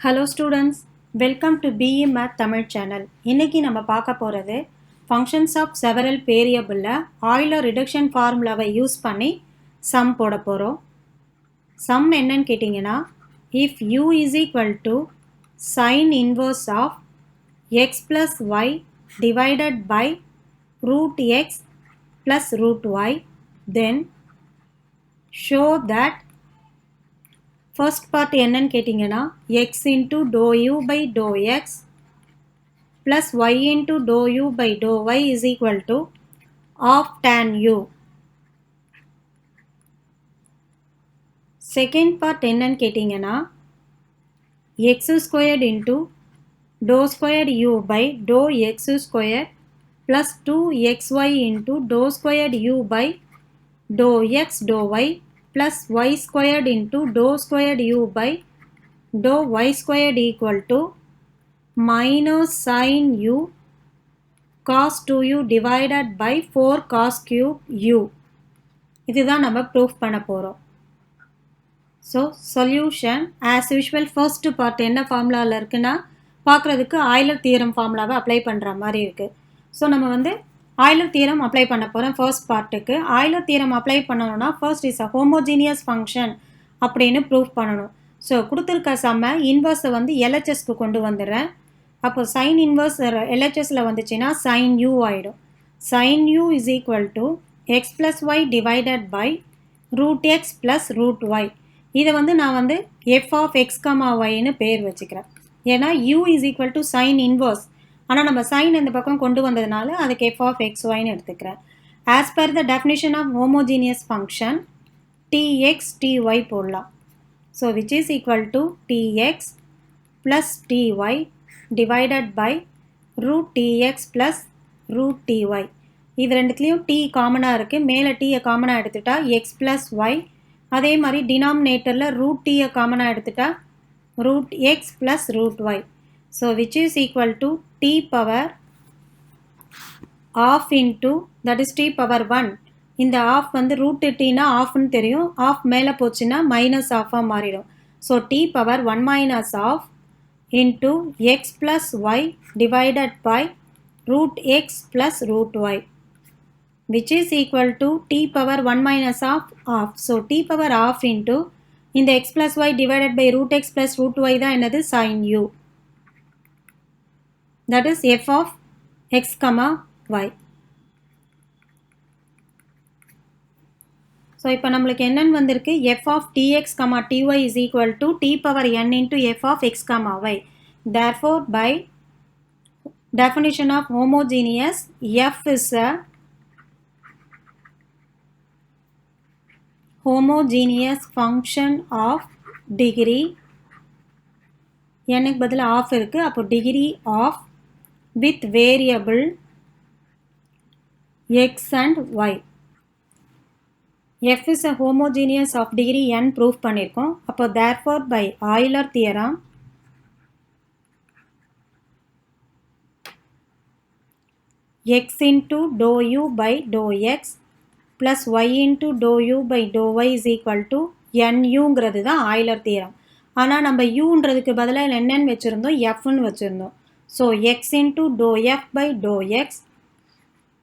Hello students, welcome to BE Math Tamil channel. இன்னைக்கு நம்ம பார்க்க போறது functions of several variable Euler reduction formulaவை யூஸ் பண்ணி sum போட போறோம். sum என்னன்னு கேட்டிங்கன்னா if u is equal to sin inverse of x plus y divided by root x plus root y, then show that first part என்னன்னு கேட்டிங்கன்னா x into dou u by dou x plus y into dou u by dou y is equal to half tan u. Second part என்னன்னு கேட்டிங்கன்னா x squared into dou squared u by dou x squared plus 2xy into dou squared u by dou x dou y plus y squared into dou squared u by dou y squared equal to minus sin u cos 2u divided by 4 cos cube u. இதுதான் நம்ம proof பண்ண போறோம். So solution as usual first part என்ன ஃபார்முலால இருக்குன்னா பார்க்கிறதுக்கு Euler theorem ஃபார்முலாவை apply பண்ற மாதிரி இருக்கு. So நம்ம வந்து ஆய்லர் தியரம் அப்ளை பண்ண போறோம் ஃபர்ஸ்ட் பார்ட்டுக்கு. ஆய்லர் தியரம் அப்ளை பண்ணனும்னா first is a homogeneous function அப்படினு ப்ரூஃப் பண்ணனும். So கொடுத்திருக்க சம்ம இன்வர்ஸ் வந்து LHS க்கு கொண்டு வந்துறேன். அப்போ sin inverse LHS ல வந்துச்சுனா sin u ஆயிடும். sin u is equal to x plus y divided by root x plus root y. இதை வந்து நான் வந்து f of x, y ன்னு பேர் வச்சுக்கிறேன். ஏன்னா u is equal to sin inverse. ஆனால் நம்ம sin இந்த பக்கம் கொண்டு வந்ததுனால அதுக்கு f of x, y ன்னு எடுத்துக்கிறேன். As per the definition of homogeneous function, tx, ty போடலாம். So which is equal to tx plus ty divided by root tx plus root ty. இது ரெண்டுத்துலேயும் t காமனாக இருக்குது. மேலே t காமனாக எடுத்துட்டா x plus y. அதே மாதிரி டினாமினேட்டரில் root t காமனாக எடுத்துட்டா root x plus root y. So which is equal to t power half into that is t power 1. இந்த half வந்து root tனா halfனு தெரியும். half மேலே போச்சுன்னா minus half மாறிடும். So t power 1 minus half into x plus y divided by root x plus root y, which is equal to t power 1 minus half. So t power half into இந்த x plus y divided by root x plus root y தான் என்னது sin u. That is f of x, y. So இப்போ நம்மளுக்கு என்னன்னு வந்திருக்கு f of tx, ty is equal to t power n into f of x, y. Therefore by definition of homogeneous, f is a homogeneous function of degree n க்கு பதிலா half இருக்கு. அப்போ degree of with variable x and y. f is a homogeneous of degree n proof பண்ணிருக்கோம். அப்போ therefore by Euler theorem x into dou u by dou x plus y into dou u by dou y is equal to nuங்கிறது தான் Euler theorem. ஆனால் நம்ம uன்றதுக்கு பதிலாக என்னன்னு வச்சுருந்தோம், fன்னு வச்சுருந்தோம். So x into dou f by dou x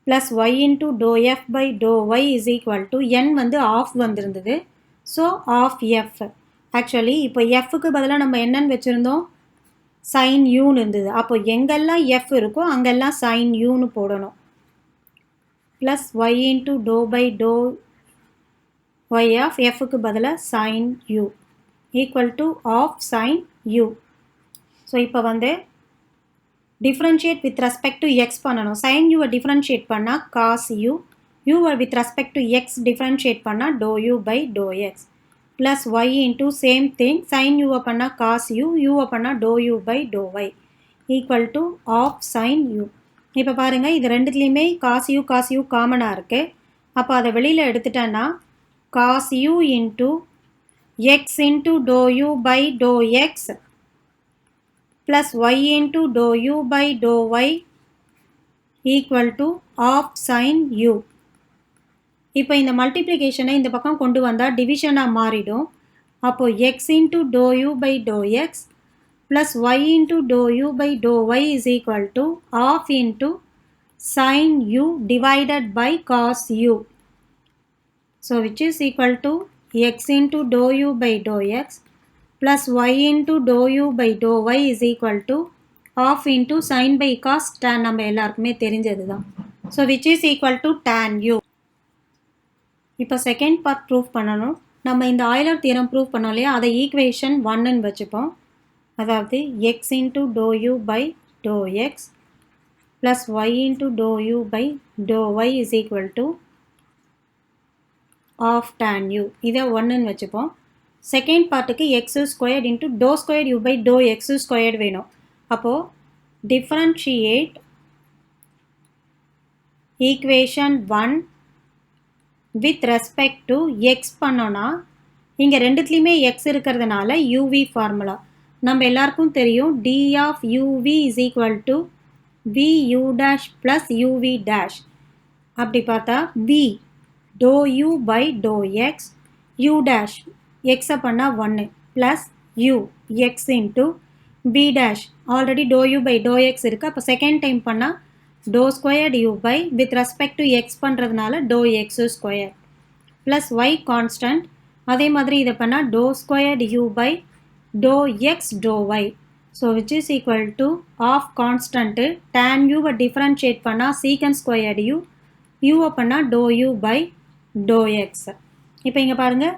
plus y into dou f by dou y is equal to n வந்து half வந்திருந்தது. So half f. Actually இப்போ fக்கு பதிலாக நம்ம என்னன்னு வச்சுருந்தோம், sin uன்னு இருந்தது. அப்போ எங்கெல்லாம் f இருக்கோ அங்கெல்லாம் sin uன்னு போடணும். Plus y into dou by dou y of fக்கு பதிலாக sin u equal to half sin u. So இப்போ வந்து differentiate with respect to x பண்ணணும். sin u differentiate பண்ணா cos u, u with respect to x differentiate பண்ணா dou u by dou x plus y into same thing sin u பண்ணா cos u, u பண்ணா dou u by dou y equal to half sin u. இப்போ பாருங்க இது ரெண்டுத்துலேயுமே cos u காமனாக இருக்கு. அப்போ அதை வெளியில் எடுத்துட்டேன்னா cos u into x into dou u by dou x plus y into dou u by dou y equal to half sin u. இப்போ இந்த மல்டிப்ளிகேஷனை இந்த பக்கம் கொண்டு வந்தால் டிவிஷனாக மாறிடும். அப்போ x into dou u by dou x plus y into dou u by dou y is equal to half into sin u divided by cos u. So which is equal to x into dou u by dou x plus y into dou u by dou y is equal to half into sin by cos tan நம்ம எல்லாருக்குமே தெரிஞ்சது தான். So which is equal to tan u. இப்போ second part proof பண்ணணும். நம்ம இந்த Euler theorem proof பண்ணோம் இல்லையா, அதை ஈக்குவேஷன் 1ன்னு வச்சுப்போம். அதாவது x into dou u by dou x plus y into dou u by dou y is equal to half tan u. இதை 1ன்னு வச்சுப்போம். செகண்ட் பார்ட்டுக்கு x squared into dou squared u by dou x squared வேணும். அப்போது differentiate equation 1 with respect to x பண்ணோன்னா இங்கே ரெண்டுத்துலேயுமே x இருக்கிறதுனால uv formula நம்ம எல்லாருக்கும் தெரியும். d of uv is equal to vu dash plus uv dash. அப்படி பார்த்தா v dou u by dou x u dash x பண்ணால் 1 plus u x into v dash already dou u by dou x இருக்குது. அப்போ second time பண்ணால் dou squared u by with respect to x பண்ணுறதுனால dou x squared plus y constant. அதே மாதிரி இதை பண்ணால் dou squared u by dou x dou y. So which is equal to half constant tan u differentiate பண்ணால் secant squared u u பண்ணால் dou u by dou x. இப்போ இங்கே பாருங்கள்,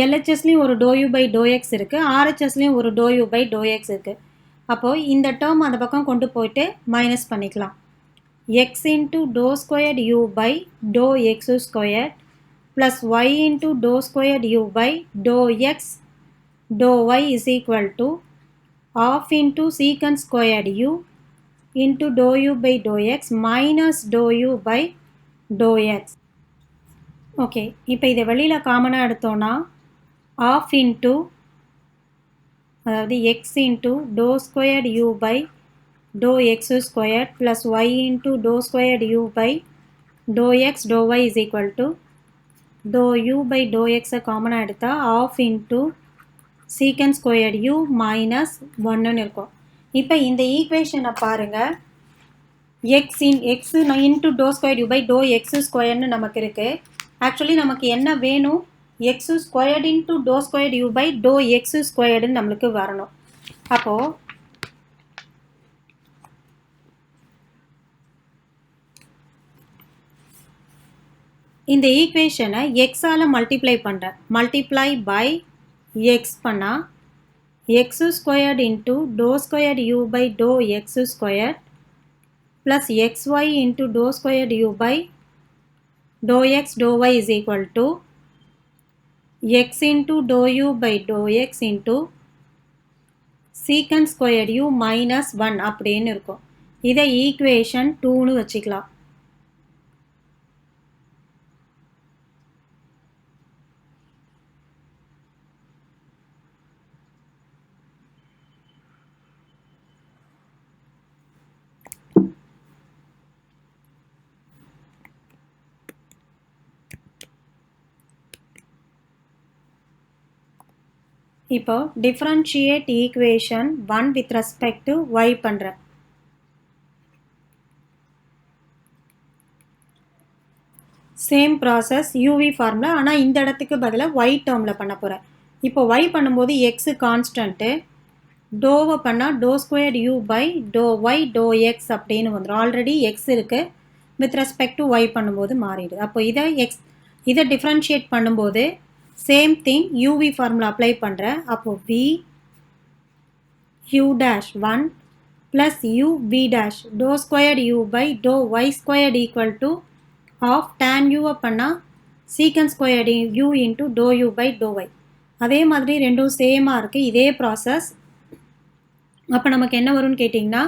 LHSலேயும் ஒரு dou u by dou x இருக்குது, RHSலேயும் ஒரு dou u by dou x இருக்குது. அப்போது இந்த டேர்ம் அந்த பக்கம் கொண்டு போயிட்டு மைனஸ் பண்ணிக்கலாம். x into dou squared u by dou x squared plus y into dou squared u by dou x dou y is equal to half into secant squared u into dou u by dou x minus dou u by dou x. Okay, இப்போ இதை வெளியில் காமனாக எடுத்தோன்னா half into அதாவது x into dou squared u by dou x squared plus y into dou squared u by dou x dou y is equal to dou u by dou x காமனாக எடுத்தால் half into secant squared u minus 1ன்னு இருக்கும். இப்போ இந்த ஈக்குவேஷனை பாருங்கள், x into dou squared u by dou x squaredன்னு நமக்கு இருக்குது. Actually நமக்கு என்ன வேணும், x squared into dou squared u by dou x squaredன்னு நம்மளுக்கு வரணும். அப்போது இந்த ஈக்குவேஷனை எக்ஸால் மல்டிப்ளை பண்ணுறேன். மல்டிப்ளை பை எக்ஸ் பண்ணால் x squared into dou squared u by dou x squared plus x y into dou squared u by dou x dou y is equal to x into dou u by dou x into secant squared u minus 1 அப்படின்னு இருக்கும். இதை equation 2ன்னு வச்சுக்கலாம். இப்போ differentiate equation 1 with respect to y பண்ணுறேன். Same process uv formula, ஆனால் இந்த இடத்துக்கு பதிலாக y டேர்மில் பண்ண போகிறேன். இப்போ y பண்ணும்போது x கான்ஸ்டன்ட்டு, டோவை பண்ணால் dou squared u by dou y dou x அப்படின்னு வந்துடும். ஆல்ரெடி எக்ஸ் இருக்குது, வித் ரெஸ்பெக்ட் டு ஒய் பண்ணும்போது மாறிடுது. அப்போ இதை டிஃப்ரென்ஷியேட் பண்ணும்போது same thing uv formula apply பண்ணுறேன். அப்போது v u dash 1 plus u v dash dou squared u by dou y squared equal to of tan u பண்ணால் secant squared u into dou u by dou y. அதே மாதிரி ரெண்டும் சேமாக இருக்குது, இதே process. அப்போ நமக்கு என்ன வரும்னு கேட்டிங்கன்னா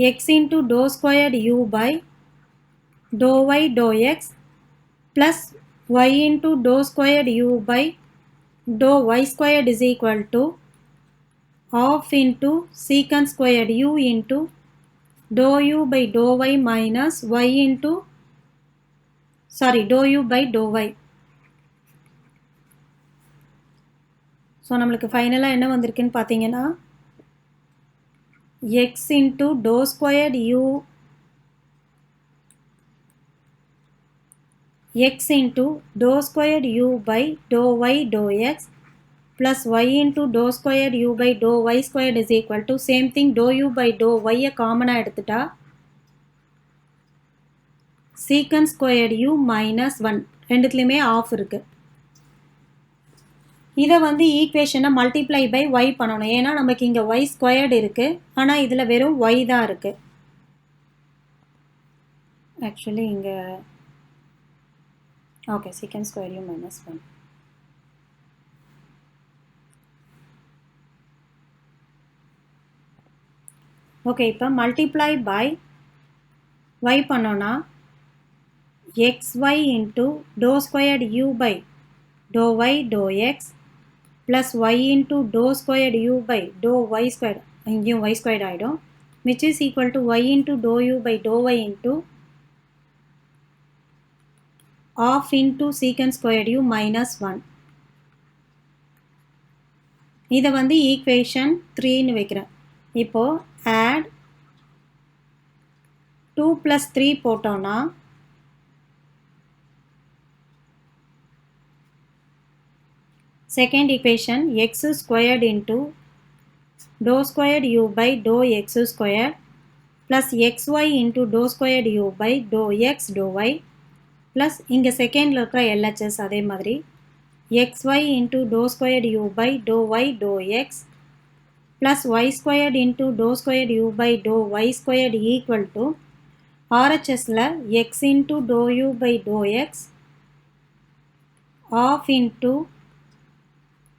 x into dou squared u by dou y dou x plus y into dou squared u by dou y squared is equal to half into secant squared u into dou u by dou y minus y into dou u by dou y. So நம்மளுக்கு ஃபைனலாக என்ன வந்திருக்குன்னு பார்த்தீங்கன்னா x into dou squared u x into dou squared u by dou y dou x plus y into dou squared u by dou y squared is equal to same thing dou u by dou y common எடுத்துட்டா secant squared u minus 1 ரெண்டுத்துலையுமே of இருக்கு. இதை வந்து ஈக்குவேஷனை multiply by y பண்ணணும். ஏன்னா நமக்கு இங்கே y squared இருக்குது, ஆனால் இதில் வெறும் y தான் இருக்குது. ஆக்சுவலி இங்கே okay secant squared u minus 1. Okay, இப்போ மல்டிப்ளை பை y பண்ணோன்னா xy into dou squared u by dou y dou x plus y into dou squared u by dou y squared, இங்கேயும் y squared ஆகிடும், which is equal to y into dou u by dou y into half into secant squared u minus 1. இதை வந்து equation 3ன்னு வைக்கிறேன். இப்போது add 2 plus 3 போட்டோன்னா second equation x squared into dou squared u by dou x squared plus xy into dou squared u by dou x dou y plus இங்கே செகண்டில் இருக்கிற LHS அதே மாதிரி xy into dou squared u by dou y dou x plus y squared into dou squared u by dou y squared equal to RHSல x into dou u by dou x half into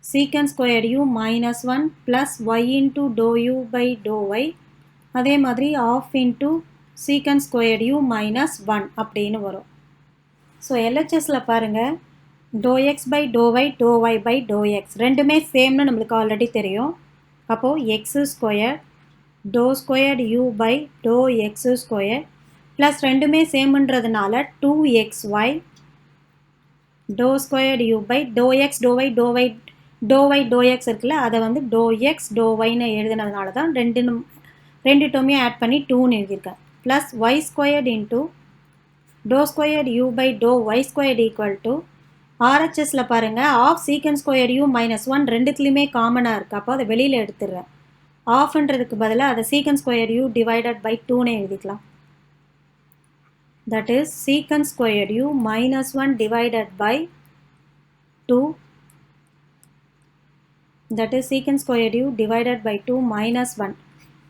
secant squared u minus 1 plus y into dou u by dou y அதே மாதிரி half into secant squared u minus 1 அப்படின்னு வரும். So LHSல பாருங்கள் dou x by dou y by dou x ரெண்டுமே சேம்னு நம்மளுக்கு already தெரியும். அப்போது x square dou squared u by dou x square plus ரெண்டுமே சேம்ன்றதுனால 2xy dou squared u by dou x dou y dou y dou y dou x இருக்குல்ல, அதை வந்து dou x dou yன்னு எழுதுனதுனால தான் ரெண்டு டோமையும் ஆட் பண்ணி 2ன்னு எழுதியிருக்கேன். Plus y squared into dou squared u by dou y squared equal to RHSல பாருங்கள் of secant squared u minus 1 ரெண்டுத்துலையுமே காமனாக இருக்குது. அப்போ அதை வெளியில் எடுத்துடுறேன். ஆஃப்ன்றதுக்கு பதிலாக அதை secant squared u divided by 2ன்னு எழுதிக்கலாம். That is secant squared u minus 1 divided by 2. That is secant squared u divided by 2 minus 1.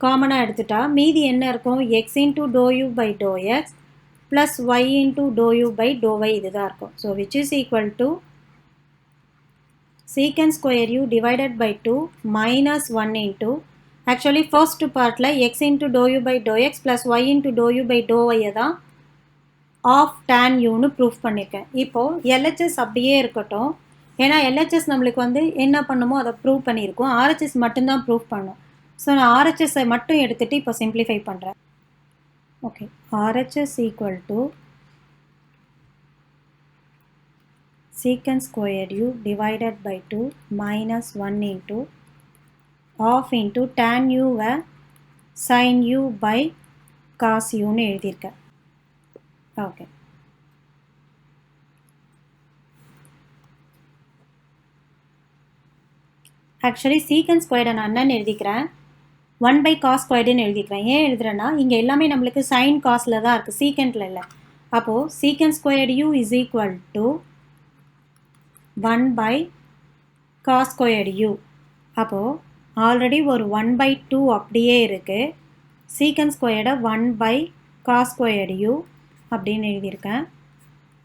காமனாக எடுத்துட்டா மீதி என்ன இருக்கும், x into dou u by dou x plus y into dou u by dou y இதுதான் இருக்கும். So which is equal to secant squared u divided by 2 minus 1 into actually first partல x into dou u by dou x plus y into dou u by dou y தான் of tan uன்னு proof பண்ணியிருக்கேன். இப்போது LHS அப்படியே இருக்கட்டும், ஏன்னா LHS நம்மளுக்கு வந்து என்ன பண்ணுமோ அதை ப்ரூவ் பண்ணியிருக்கோம். RHS மட்டும்தான் ப்ரூஃப் பண்ணும். ஸோ நான் RHSஐ மட்டும் எடுத்துகிட்டு இப்போ சிம்பிளிஃபை பண்ணுறேன். Okay, RHS equal to secant squared u divided by 2 minus 1 into half into tan uவை sin u by cos uன்னு எழுதியிருக்கேன். ஓகே, ஆக்சுவலி secant squared நான் என்னன்னு எழுதிக்கிறேன், 1 by cos squaredன்னு எழுதிக்கிறேன். ஏன் எழுதுறேன்னா இங்கே எல்லாமே நம்மளுக்கு sin cosல தான் இருக்குது, secantல இல்லை. அப்போது secant squared u is equal to 1 by cos squared u. அப்போது ஆல்ரெடி ஒரு 1 by 2 அப்படியே இருக்குது. secant squared 1 by cos squared u அப்படின்னு எழுதியிருக்கேன்.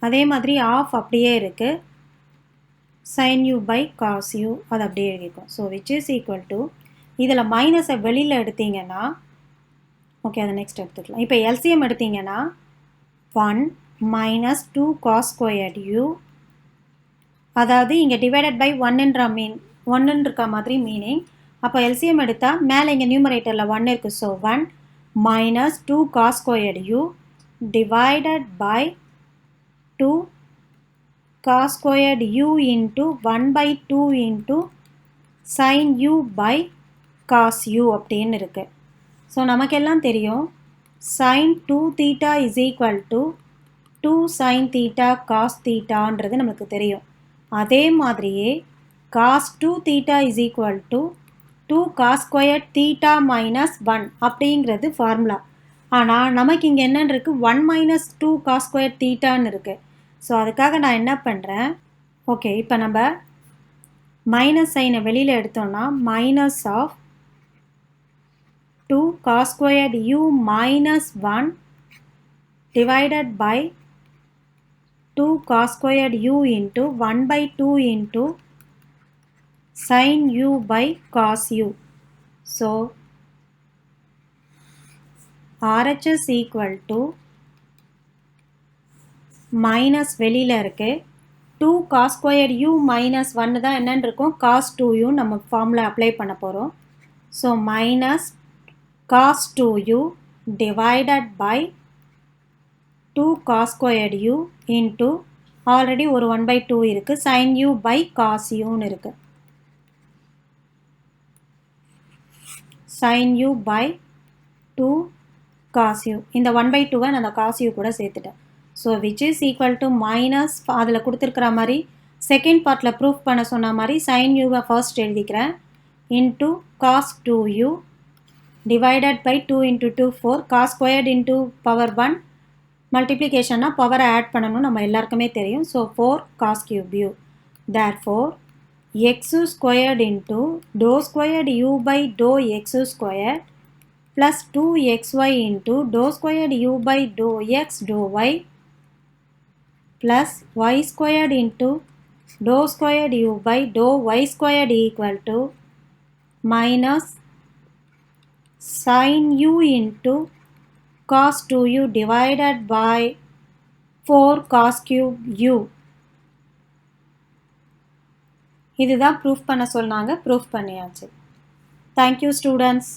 அதே மாதிரி ஆஃப் அப்படியே இருக்குது, sin u by cos u அது அப்படியே எழுதியிருக்கோம். So which is equal to இதில் மைனஸை வெளியில் எடுத்தீங்கன்னா ஓகே அதை நெக்ஸ்ட் எடுத்துக்கலாம். இப்போ எல்சிஎம் எடுத்தீங்கன்னா 1 minus 2 cos squared u, அதாவது இங்கே டிவைடட் பை 1ன்ற ஒன்றுன்ற மாதிரி மீனிங். அப்போ எல்சிஎம் எடுத்தால் மேலே இங்கே நியூமரேட்டரில் 1 இருக்குது. So 1 minus 2 cos squared u divided by 2 cos squared u into 1 by 2 into sin u by cos u அப்படின்னு இருக்குது. ஸோ நமக்கெல்லாம் தெரியும் sin 2 theta is equal to 2 sin theta cos thetaன்றது நமக்கு தெரியும். அதே மாதிரியே cos 2 theta is equal to 2 cos squared theta minus 1 அப்படிங்கிறது formula. ஆனால் நமக்கு இங்கே என்னன்னு இருக்குது, 1 minus 2 cos squared thetaன்னு இருக்குது. ஸோ அதுக்காக நான் என்ன பண்ணுறேன், ஓகே இப்போ நம்ம மைனஸ் சைனை வெளியில் எடுத்தோம்னா minus of 2 cos squared u minus 1 divided by 2 cos squared u into 1 by 2 into sin u by cos u. So RHS equal to minus வெளியில் இருக்கு 2 cos squared u minus 1 தான் என்னன்னு இருக்கும், cos 2u நம்ம formula apply பண்ண போகிறோம். So minus cos 2u divided by 2 cos squared u into already ஒரு 1 by 2 இருக்குது, sin u by cos uன்னு இருக்குது. sin u by 2 cos u. இந்த 1 by 2 நான் அந்த cos u கூட சேர்த்துட்டேன். So which is equal to minus அதில் கொடுத்துருக்கிற மாதிரி செகண்ட் பார்ட்டில் ப்ரூஃப் பண்ண சொன்ன மாதிரி sin u ஃபர்ஸ்ட் எழுதிக்கிறேன் into cos 2u divided by 2 into 2 4 cos squared into power 1 மல்டிப்ளிகேஷன்னா பவரை ஆட் பண்ணணும் நம்ம எல்லாருக்குமே தெரியும். So 4 cos cube u. Therefore x squared into dou squared u by dou x squared plus 2xy into dou squared u by dou x dou y plus y squared into dou squared u by dou y squared equal to minus sin u into cos 2u divided by 4 cos cube u. இதுதான் proof பண்ண சொன்னாங்க, proof பண்ணியாச்சு. Thank you students.